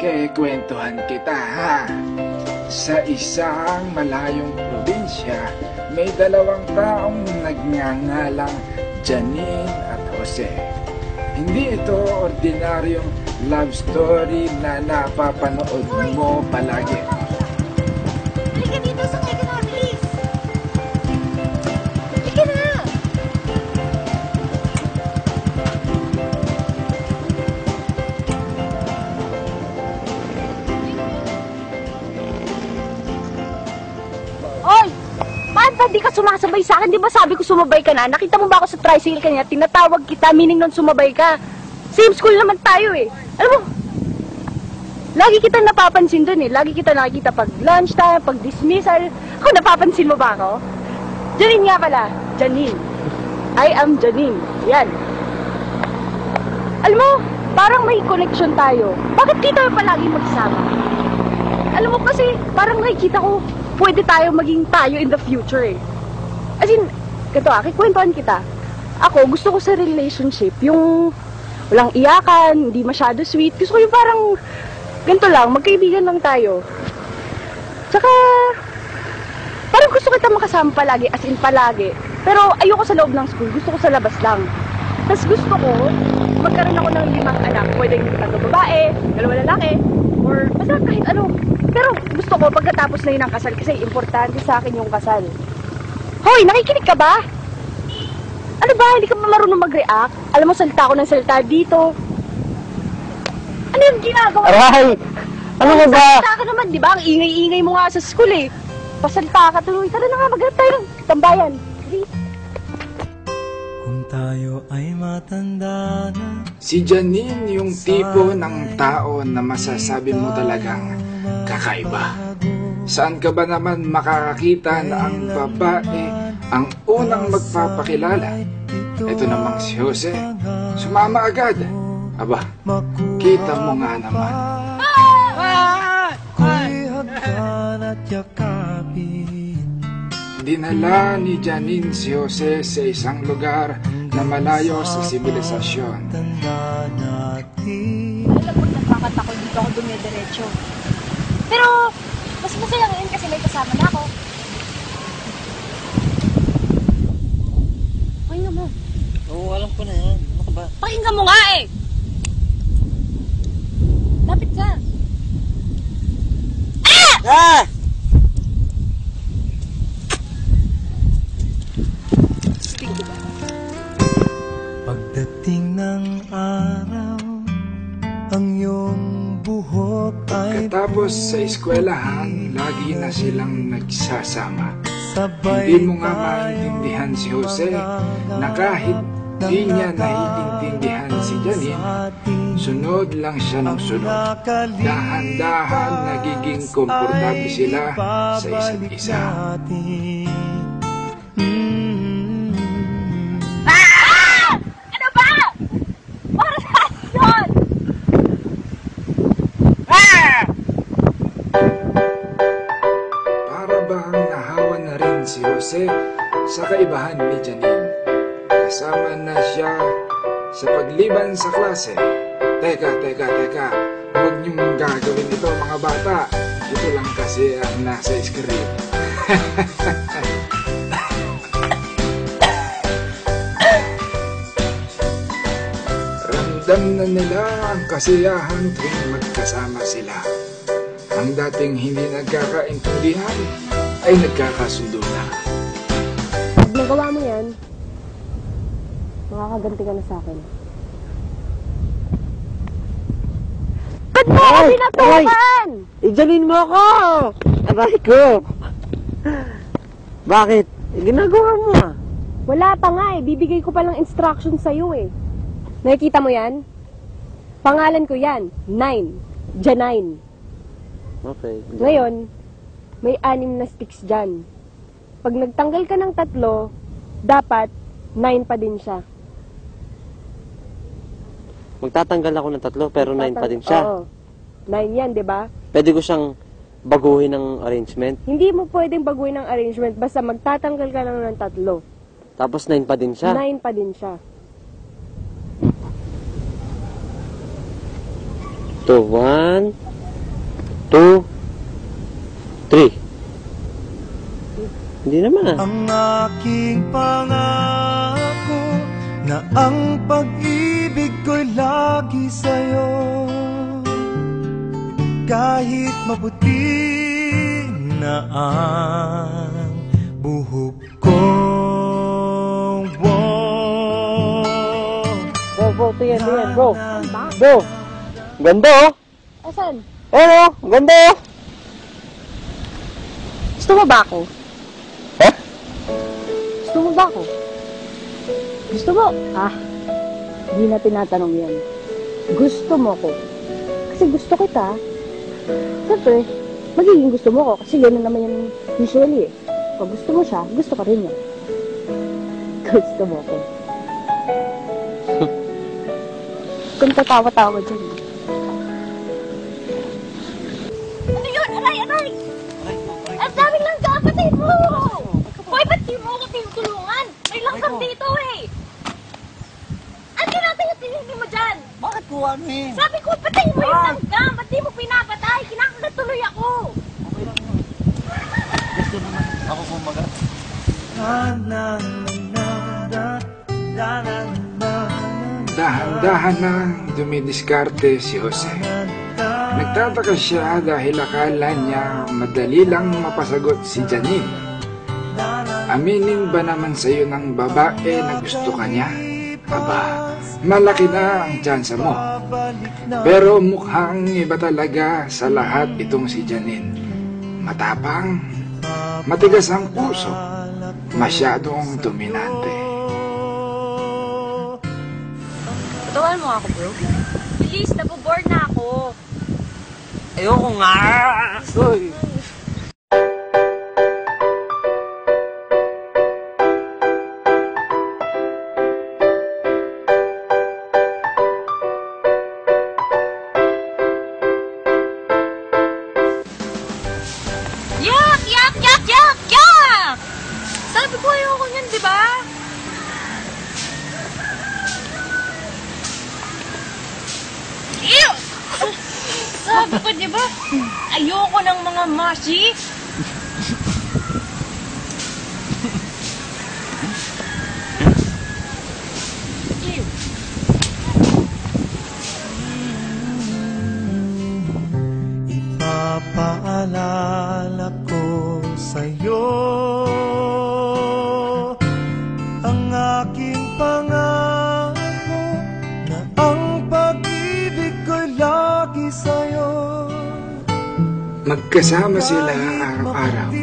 Kikwentuhan kita ha. Sa isang malayong probinsya, may dalawang taong nagngangalang Janine at Jose. Hindi ito ordinaryong love story na napapanood mo palagi. Halika dito, sakay ka na, bilis! Halika na! Oy! Ba't di ka sumasabay sa akin? Di ba sabi ko sumabay ka na? Nakita mo ba ako sa tricycle kanina? Tinatawag kita, meaning nun sumabay ka. Same school naman tayo eh. Alam mo, lagi kita napapansin dun eh. Lagi kita nakikita pag lunchtime, pag dismissal. Ako, napapansin mo ba ako? Janine nga pala. Janine. I am Janine. Yan. Alam mo, parang may connection tayo. Bakit di tayo palagi magsama? Alam mo kasi, parang nakikita ko, pwede tayo maging tayo in the future eh. As in, ganito kikwentuhan kita. Ako, gusto ko sa relationship, yung walang iyakan, hindi masyado sweet. Gusto ko yung parang, ganito lang, magkaibigan lang tayo. Tsaka, parang gusto kita makasama palagi, as in palagi. Pero ayoko sa loob ng school, gusto ko sa labas lang. Tapos gusto ko, magkaroon ako ng 5 anak. Pwedeng 3 babae, 2 lalaki, or basta kahit ano. Pero gusto ko pagkatapos na yun ang kasal kasi importante sa akin yung kasal. Hoy, nakikinig ka ba? Ano ba, hindi ka ba marunong mag-react? Alam mo, salita ko ng salita dito. Ano yung ginagawa? Aray! Ano ba ba? Salita ka naman, di ba? Ang ingay-ingay mo nga sa school eh. Pasalita ka tuloy. Tara na nga, maghanap tayo ng tambayan. Please. Kung tayo ay matanda na. Si Janine yung tipo ng tao na masasabi mo talagang kakaiba. Saan ka ba naman makakakita na ang babae ang unang magpapakilala? Ito namang si Jose, sumama agad. Aba, kita mo nga naman. Ako'y hagdan at yakapin. Dinala ni Janine si Jose sa isang lugar na malayo sa sibilisasyon. Tanda natin. Alam mo, nagkakata ko dito ako dumidiretso. Pero, mas masaya ngayon kasi may kasama na ako. Pakinggan mo. Oo, alam ko na yan. Ano ka ba? Pakinggan mo nga eh! Lapit ka. Ah! Pagdating ng araw, ang iyong buhok ay Pagkatapos sa eskwelahan, lagi na silang nagsasama. sabay. Hindi mo nga maintindihan si Jose na kahit di niya naiintindihan si Janine, sunod lang siya ng sunod. Dahan-dahan nagiging komportable sila sa isa't isa. Ano ba? Orasyon! Para bang nahawa na rin si Jose sa kaibahan ni Janine. Kasama na siya sa pagliban sa klase. Teka. Huwag niyong gagawin ito mga bata. Ito lang kasi ang nasa script. Ramdam na nila ang kasiyahan tuwing magkasama sila. Ang dating hindi nagkakaintindihan ay nagkakasundo na. Pag nagawa mo yan, makakaganti ka na sa akin. Ba't mo ako pinatukan? Ijalin mo ako! Aray ko! Bakit? Ginagawa mo ah. Wala pa nga eh. Bibigay ko pa lang instruction sa'yo eh. Nakikita mo yan? Pangalan ko yan. 9. Janine. Okay. Ngayon, may 6 na sticks dyan. Pag nagtanggal ka ng 3, dapat 9 pa din siya. Magtatanggal ako ng 3 pero 9 pa din siya. Oo. 9 yan, di ba? Pwede ko siyang baguhin ng arrangement. Hindi mo pwedeng baguhin ang arrangement basta magtatanggal ka lang ng 3. Tapos 9 pa din siya. 9 pa din siya. Ito, 1, 2, 3. Hindi naman ah. Ang aking pangako na ang pag-ibig ko'y lagi sa'yo. Kahit maputi na ang buhok ko. Bro, tingin, bro. Bro, ganda oh. Asan? Oh, ganda oh. Gusto mo ba ako? Ha? Gusto mo ba ako? Gusto mo? Hindi na tinatanong yan. Gusto mo ko. Kasi gusto kita. Siyempre, magiging gusto mo ko kasi gano'n naman yan usually eh. Pag gusto mo siya, gusto ka rin niya. Gusto mo ko. Kung tatawa-tawa dyan. Ano yun? Aray! Ang dami lang kapatid mo! Hoy, ba't di mo ako tinutulungan? May langkang dito eh! Ang tinatingin mo dyan? Bakit ko ano eh? Sabi ko, patayin mo yung langgam! Ba't di mo pinapatay? Kinakagat tuloy ako! Okay lang yun. Gusto naman ako kumagat. Dahan-dahan na dumidiskarte si Jose. Nagtataka siya dahil akala niya madali lang mapasagot si Janine. Aminin ba naman sa iyo ng babae na gusto ka niya? Aba, malaki na ang tsansa mo. Pero mukhang iba talaga sa lahat itong si Janine. Matapang, matigas ang puso, masyadong dominante. Tutuan mo ako, bro. Please, naboboard na ako. Ayoko nga! Uy, Yak! Yak! Yak! Yak! Yak! Sabi ko ayoko niyan, di ba? Ew! Sabi ko, di ba? Ayoko ng mga mashi. Ew! Ipapaalala ko sa'yo ang aking pangako na ang pag-ibig ko'y lagi sa'yo. magkasama sila araw-araw.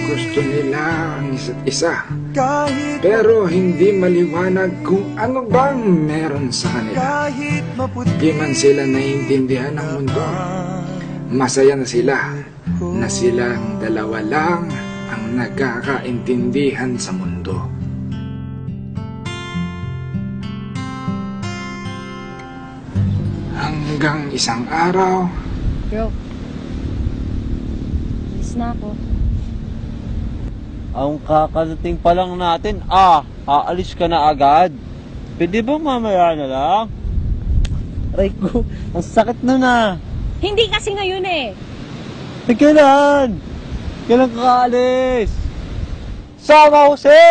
Gusto nila ang isa't isa. Kahit Pero hindi maliwanag kung ano bang meron sa kanila. kahit maputi Di man sila naiintindihan ng mundo. Masaya na silang dalawa lang ang nagkakaintindihan sa mundo. Hanggang isang araw, Bro. Alis na ako. Ang kakarating pa lang natin, aalis ka na agad. Pwede ba mamaya na lang? Aray ko, ang sakit na na. Hindi kasi ngayon eh. Kailan? Kailan ka aalis? Sama Jose!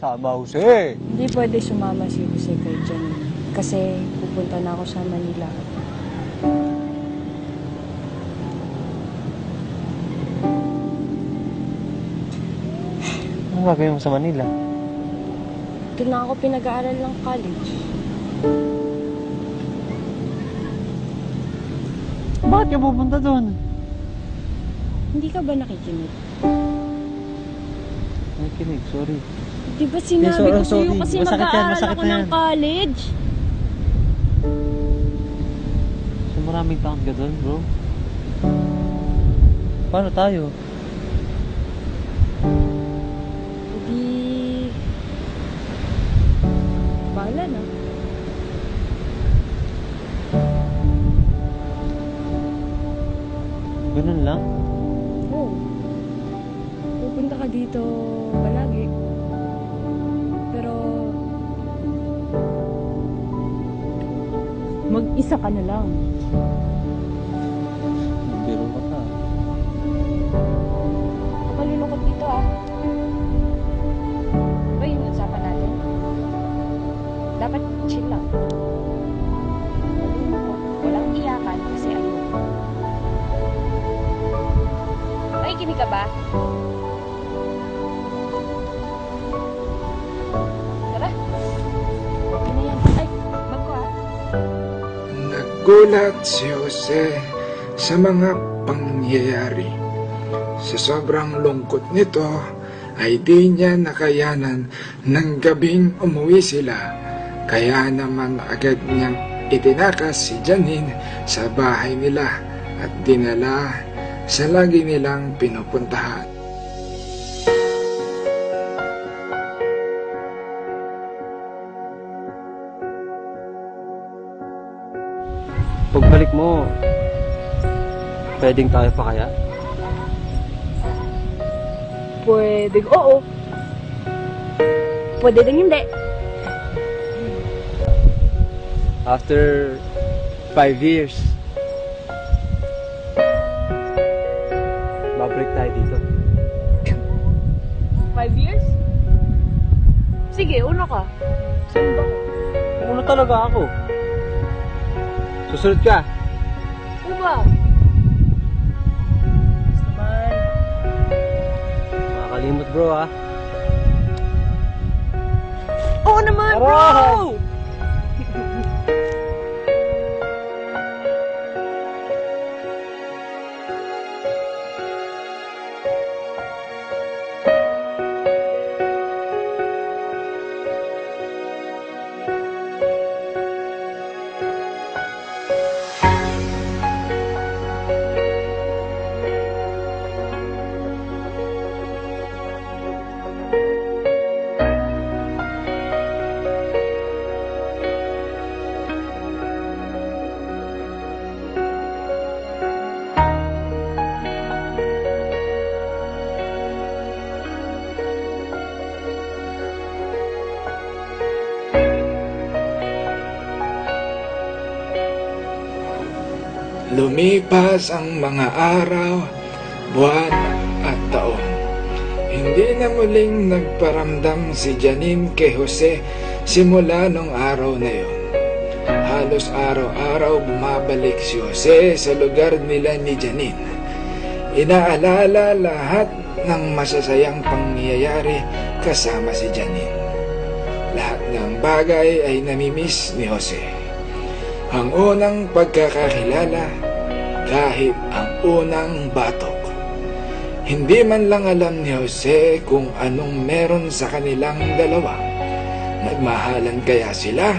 Sama Jose! Hindi pwede sumama si Jose kay Janine. Kasi pupunta na ako sa Manila. Ano gagawin mo sa Manila? Doon na ako pinag-aaral ng college. Bakit ka pupunta doon? Hindi ka ba nakikinig? Nakikinig, sorry. Di ba sinabi ko sa'yo sorry. kasi Masakit yan, mag-aaral masakit ako na ng yan. college? So maraming taon ka doon, bro. Paano tayo? Hindi... Bahala na. Ganun lang? Oo. Pupunta ka dito palagi. Pero... Mag-isa ka na lang. Nagulat si Jose sa mga pangyayari. Sa sobrang lungkot nito, ay di niya nakayanan ng gabing umuwi sila. Kaya naman agad niyang itinakas si Janine sa bahay nila at dinala sa lagi nilang pinupuntahan. Pagbalik mo, pwedeng tayo pa kaya? Pwede, oo. Pwede din hindi. After 5 years, babalik tayo dito. 5 years? Sige, una ka. Saan ba? Ano talaga ako? Susunod ka. Ano ba? Basta naman. Makakalimot bro ah. Oo naman, bro! Tara! Lumipas ang mga araw, buwan at taon. Hindi na muling nagparamdam si Janine kay Jose simula nung araw na yon. Halos araw-araw bumabalik si Jose sa lugar nila ni Janine. Inaalala lahat ng masasayang pangyayari kasama si Janine. Lahat ng bagay ay namimiss ni Jose. Ang unang pagkakakilala, kahit ang unang batok. Hindi man lang alam ni Jose kung anong meron sa kanilang dalawa. Nagmahalan kaya sila?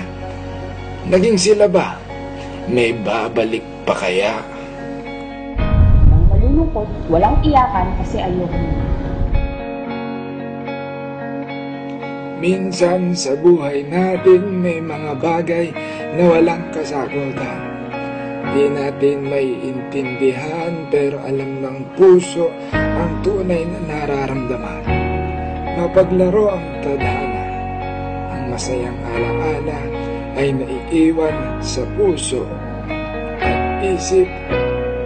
Naging sila ba? May babalik pa kaya? Nang malulungkot, walang iyakan kasi ayoko na. Minsan sa buhay natin may mga bagay na walang kasagutan. Di natin may intindihan pero alam ng puso ang tunay na nararamdaman. Mapaglaro ang tadhana. Ang masayang alaala ay naiiwan sa puso at isip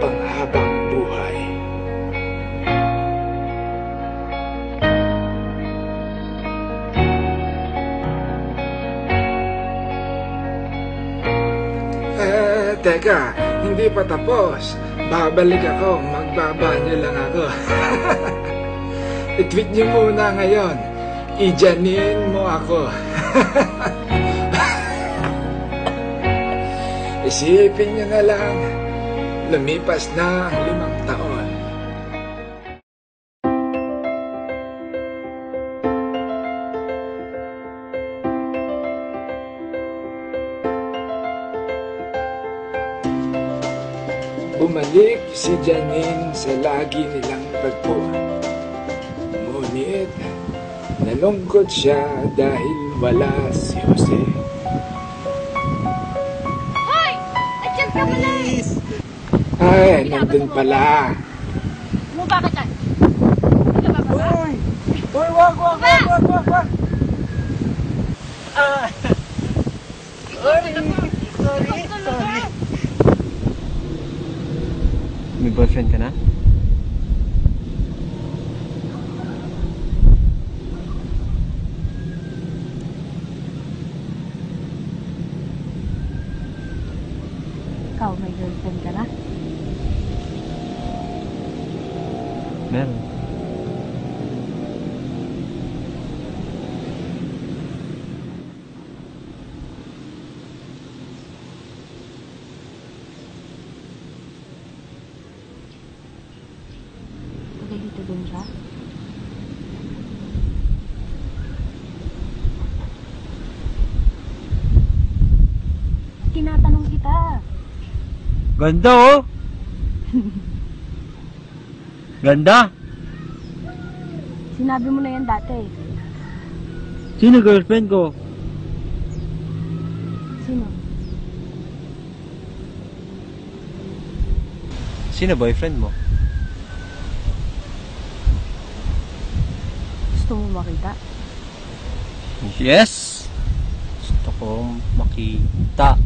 panghabang buhay. Teka, hindi pa tapos. Babalik ako, magbabanyo lang ako. I-tweet niyo muna ngayon. I-Janine mo ako. Isipin niyo na lang, lumipas na ang 5 taon. Bumalik si Janine sa lagi nilang tagpuan. Ngunit, nalungkot siya dahil wala si Jose. Hoy! Andiyan ka pala eh! Ay, nandun pala. Bumaba ka dyan. Hindi ka bababa? Uy, wag. Sorry. May boyfriend ka na? Ikaw, may girlfriend ka na? Meron. naman siya? Tinatanong kita. Ganda oh! Ganda! Sinabi mo na yan dati. Sino girlfriend ko? Sino? Sino boyfriend mo? Gusto mo makita? Yes! Gusto kong makita.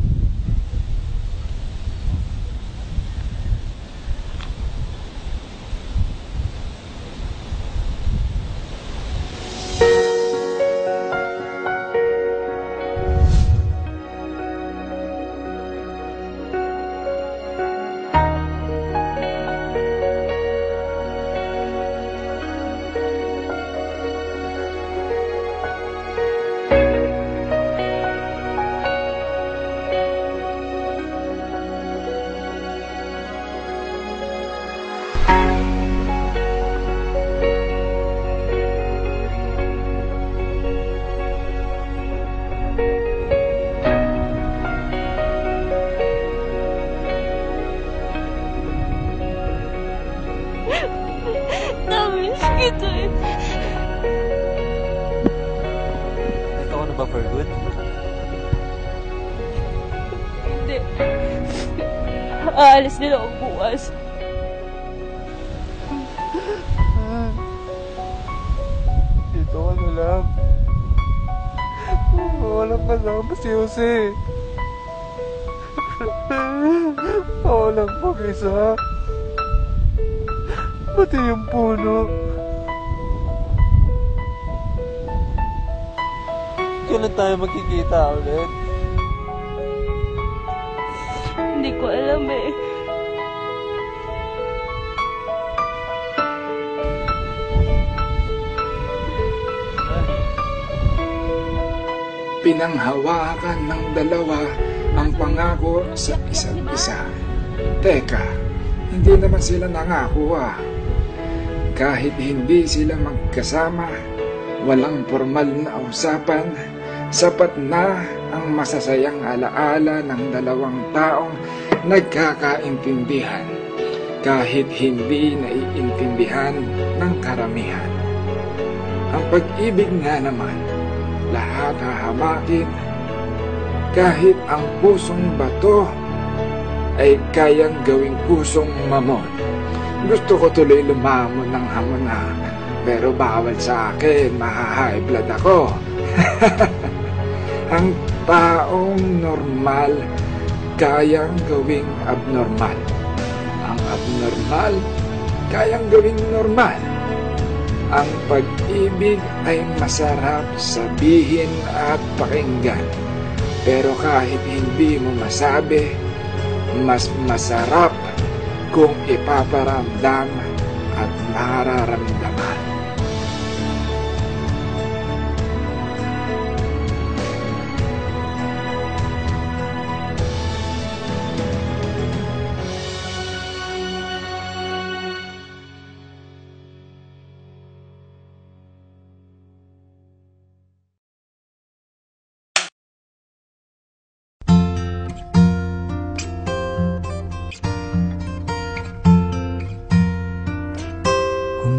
Namiss kita eh. Ito ka na ba for good? Hindi. Aalis din ako bukas. Dito ka na lang. Walang kasama si Jose. Ako lang mag-isa. Pati yung puno. Kailan tayo magkikita ulit? Hindi ko alam eh. Pinanghawakan ng dalawa ang pangako sa isa't isa. Teka, hindi naman sila nangako ah. Kahit hindi sila magkasama, walang formal na usapan, sapat na ang masasayang alaala ng dalawang taong nagkakaintindihan kahit hindi naiintindihan ng karamihan. Ang pag-ibig nga naman, lahat hahamakin, kahit ang pusong bato ay kayang gawing pusong mamon. Gusto ko tuloy lumamon ng hamon na, pero bawal sa akin, maha-high blood ako. Ang taong normal, kayang gawing abnormal. Ang abnormal, kayang gawing normal. Ang pag-ibig ay masarap sabihin at pakinggan. Pero kahit hindi mo masabi, mas masarap kung ipaparamdam at mararamdaman.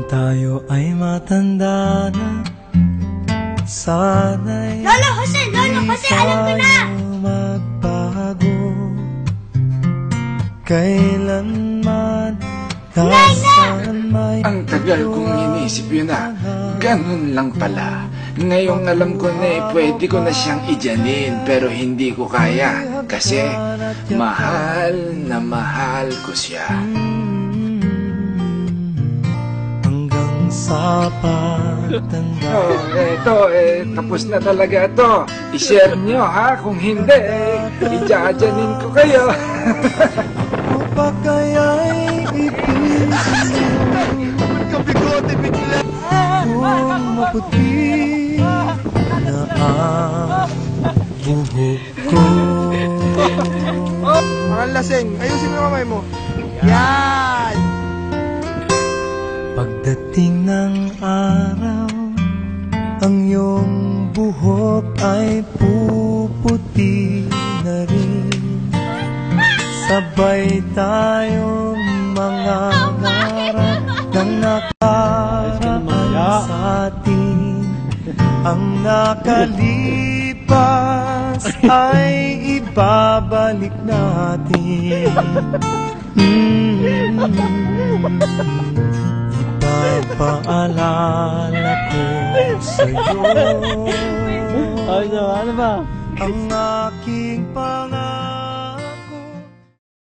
Tayo ay matanda na, sana'y Lolo Jose, alam ko na! tayo magbago. Kailanman, kahit saan may Ang tagal kong inisip yun na, ganun lang pala. Ngayong alam ko na pwede ko na siyang ijanin, pero hindi ko kaya kasi mahal na mahal ko siya. sa pagtanda. Eto, tapos na talaga to. I-share nyo ha, kung hindi, i-jajanin ko kayo. O pa kaya'y ibigin Kabigote bigla. kung maputi na ang buhok ko. Mga laseng, ayusin mo yung kamay mo. Yan! Pagdating buhok ay puputi na rin. Sabay tayong mga ngarap ng nakaraan sa atin. Ang nakalipas ay ibabalik natin. Ipapaalala ko sa'yo Ano ba? ang aking pangarap.